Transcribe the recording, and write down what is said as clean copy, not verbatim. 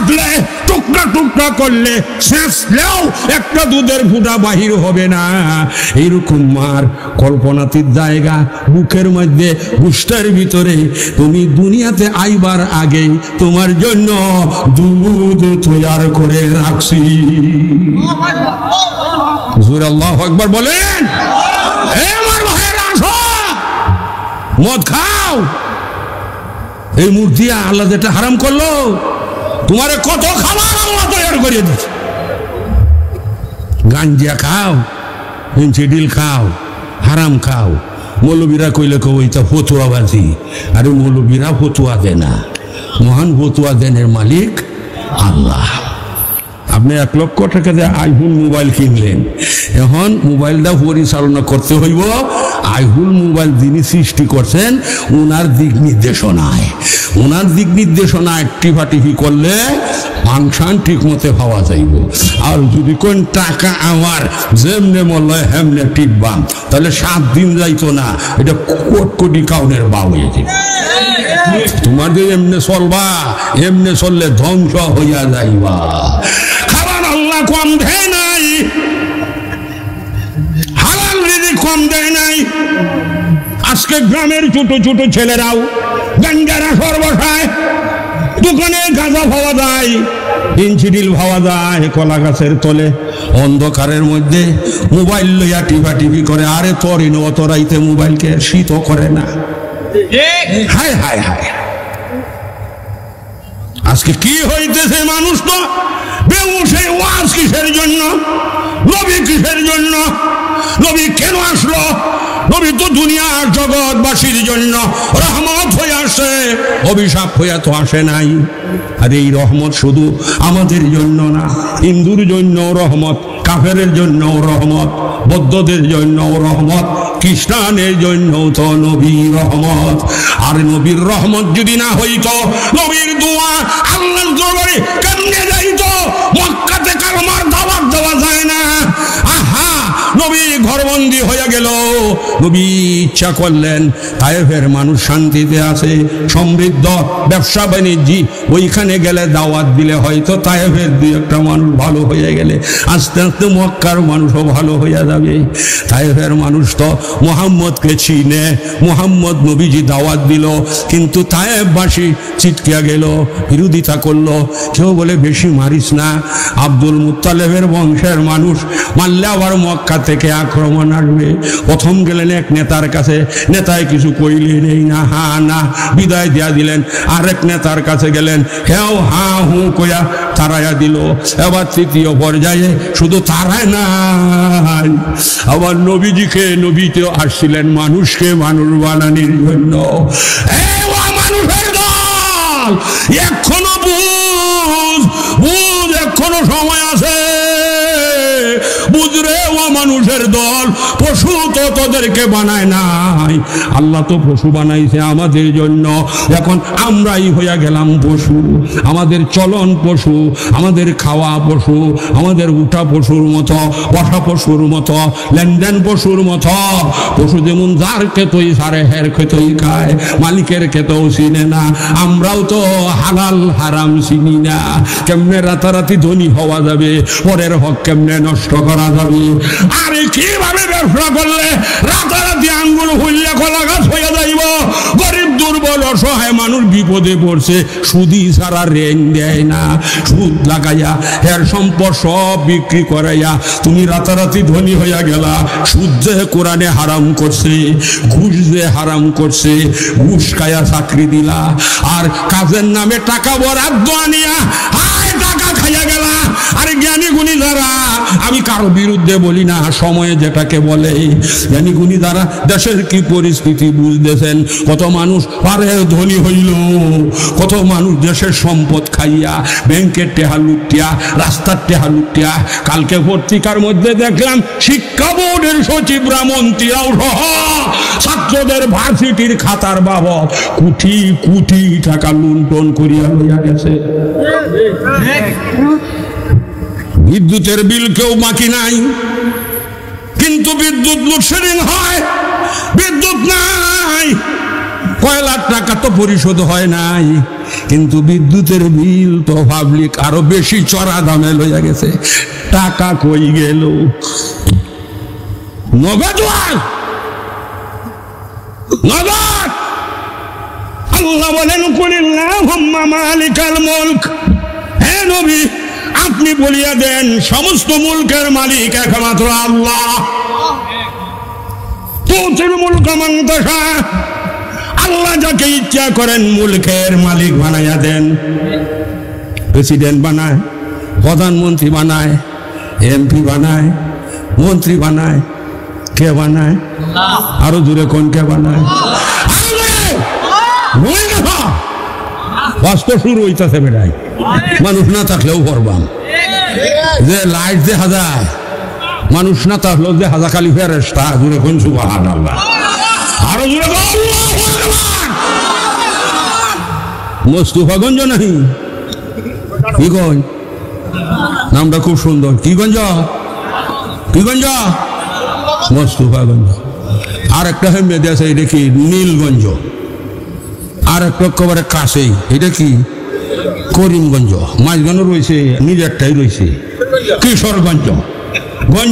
কাটলে টুকরা টুকরা করলে শেষলেও একটা দুধের ফুটা বাহির হবে না। এইরকম মার কল্পনাতীত জায়গা বুকের মধ্যে বুস্টার ভিতরে তুমি দুনিয়াতে আইবার আগে তোমার জন্য দুধ তৈয়ার করে রাখছি। হুজুর আল্লাহু আকবার বলেন। আমার ভাইয়েরা আসো, মদ খাও। এই মূর্তি আল্লাহ যেটা হারাম করলো, তোমারে কত খাবার আল্লাহ তৈয়ার করে দিচ্ছে। গাঞ্জা খাও, ইনসিডিল খাও, হারাম খাও। মৌলবীরা কইলে কইতা ফতুয়াবাজি। আরে মৌলবীরা ফতুয়া দেয় না, মহান ফতুয়া দেনের মালিক আল্লাহ। আপনি 1 লক্ষ টাকা দিয়ে আইফোন মোবাইল কিনলেন, এখন মোবাইলটা পরিচালনা করতে হইব আইফোন মোবাইল যিনি সৃষ্টি করছেন ওনার দিক নির্দেশনায়। ওনার দিক নির্দেশনায় টিফাটিফি করলে ফাংশন ঠিক মতে পাওয়া যাইব। আর যদি কোন টাকা আমার যেমনে মল্লয় হেমনে টিপবাম, তাহলে 7 দিন যাইতো না, এটা কোটি কাউনের বা হয়ে যাবে। তোমার যে এমনে চলবা, এমনে চললে ধ্বংস হইয়া যাইবা। খাবার আল্লাহ কম দেয় নাই, হালাল রিজিক কম দেয় নাই। আজকে গ্রামের ছোট ছোট ছেলেরাও গাঞ্জারা সর্বসায়, দোকানে গাঁজা পাওয়া যায়, ইনসিডিল পাওয়া যায় কলা গাছের তলে, অন্ধকারের মধ্যে মোবাইল লইয়া টিপি করে। আরে তোর অত রাইতে মোবাইলকে শীত করে না। হায় হায় হায়, আজকে কি হইতেছে? মানুষ তো বেউসে ওয়াজ কিসের জন্য? নবী কিসের জন্য? নবী কেন আসলো? নবী তো দুনিয়ার জগৎবাসীর জন্য রহমত হয়ে আসে, অভিশাপ হইয়া তো আসে নাই। আর এই রহমত শুধু আমাদের জন্য না, হিন্দুর জন্য রহমত, কাফেরের জন্য রহমত, বৌদ্ধদের জন্য রহমত, খ্রিস্টানের জন্য তো নবীর রহমত। আর নবীর রহমত যদি না হইতো, নবীর দোয়া আল্লাহর দরবারে কেমনে যাইতো? মক্কাতে কালমার দাওয়াত দেওয়া যায় না। আহা, নবী ঘরবন্দি হয়ে গেল। নবী ইচ্ছা করলেন তায়েফের মানুষ শান্তিতে আছে, সমৃদ্ধ, ব্যবসা বাণিজ্য, ওইখানে গেলে দাওয়াত দিলে হয়তো তায়েফের 2-1টা মানুষ ভালো হয়ে গেলে আস্তে আস্তে মক্কার মানুষও ভালো হয়ে যাবে। তায়েফের মানুষ তো মুহাম্মদকে চিনে, মুহাম্মদ নবীজি দাওয়াত দিল, কিন্তু তায়েফবাসী চিৎকিয়া গেল, বিরোধিতা করলো। কেউ বলে বেশি মারিস না, আব্দুল মুত্তালেবের বংশের মানুষ, মারলে আবার মক্কা থেকে আক্রমণ আসবে। প্রথম গেলেন এক নেতার কাছে, নেতায় কিছু কইলে নেই না, হা না, বিদায় দিয়া দিলেন। আরেক নেতার কাছে গেলেন, হেও হা হু কয়া তারাইয়া দিল। এবার 3য় পর্যায়ে শুধু তারাই নাই, আবার নবীজিকে, নবীতে আসছিলেন মানুষকে মানুষ বানানোর জন্য। মানুষের দল এখনো বুঝ, এখনো সময় আছে, বুঝরে। ও মানুষের দল, পশু তো তোদেরকে বানায় নাই, আল্লাহ তো পশু বানাইছে আমাদের জন্য। এখন আমরাই হইয়া গেলাম পশু, আমাদের চলন পশু, আমাদের খাওয়া পশু, আমাদের উঠা পশুর মতো, বসা পশুর মতো, লেনদেন পশুর মতো। পশু যেমন যার খেতই সারে, হের খেতই খায়, মালিকের খেতেও চিনে না। আমরাও তো হালাল হারাম চিনি না। কেমনে রাতারাতি ধনী হওয়া যাবে, পরের হক কেমনে নষ্ট করা যাবে, আরে কিভাবে ব্যবসা করলে রাতারাতি আঙ্গুল হইলে কলা গাছ হয়ে যাইব। গরিব দুর্বল অসহায় মানুষ বিপদে পড়ছে, সুদি ছাড়া ঋণ দেয় না, সুদ লাগাইয়া এর সম্পদ সব বিক্রি করাইয়া তুমি রাতারাতি ধনী হইয়া গেলা। সুদ যে কোরআনে হারাম করছে, ঘুষ যে হারাম করছে, ঘুষ খাইয়া চাকরি দিলা, আর কাজের নামে টাকা বরাদ্দ আনিয়া হায় টাকা খাইয়া গেলা। আরে জ্ঞানী গুণী যারা, আমি কারো বিরুদ্ধে বলি না, সময়ে যেটাকে বলে, জ্ঞানী গুণী যারা দেশের কি পরিস্থিতি বুঝতেছেন, কত মানুষ পারে ধনী হইল, কত মানুষ দেশের সম্পদ খাইয়া, ব্যাংকের টেহা লুটিয়া, রাস্তার টেহা লুটিয়া। কালকে পত্রিকার মধ্যে দেখলাম শিক্ষা বোর্ডের সচিবরা, মন্ত্রীরাও সহ ছাত্রদের ভার্সিটির খাতার বাবদ কোটি কোটি টাকা লুণ্ঠন করিয়া লইয়া গেছে। বিদ্যুতের বিল কেউ বাকি নাই, কিন্তু বিদ্যুৎ লোডশেডিং হয়, বিদ্যুৎ নাই, কয় লাখ টাকা তো পরিশোধ হয় নাই। কিন্তু বিদ্যুতের বিল তো পাবলিক আরো বেশি চড়া দামে লইয়া গেছে। টাকা কই গেল? নগদ নগদ। আল্লাহ বলেন কুলিল্লাহুম্মা মালিকাল মুলক, হে নবী আপনি বলিয়া দেন সমস্ত মুলকের মালিক একমাত্র আল্লাহ। তুতিল মুলকা মান তাশা, আল্লাহ যাকে ইচ্ছা করেন মুলকের মালিক বানাইয়া দেন। প্রেসিডেন্ট বানায়, প্রধানমন্ত্রী বানায়, এমপি বানায়, মন্ত্রী বানায়। কে বানায়? আরো দূরে কোন কে বানায়? বাস্তব শুরু হইতেছে বেড়াই, মানুষ না থাকলেও করবাম। যে লাইট দেখা যায়, মানুষ না থাকলেও দেখা যায় খালি ফেরেশতা। দূরে কোন সুবহানাল্লাহ, আরো দূরে মোস্তফাগঞ্জ নাহি কি গঞ্জ, নামটা খুব সুন্দর। কি গঞ্জ? কি গঞ্জ? মোস্তফাগঞ্জ। আর একটা হেমে আছে, এটা কি? নীলগঞ্জ। আর একটা একেবারে কাছেই, এটা কি? করিমগঞ্জ। মাঝখানে রয়েছে নিজেরটাই রয়েছে কিশোরগঞ্জ। গঞ্জ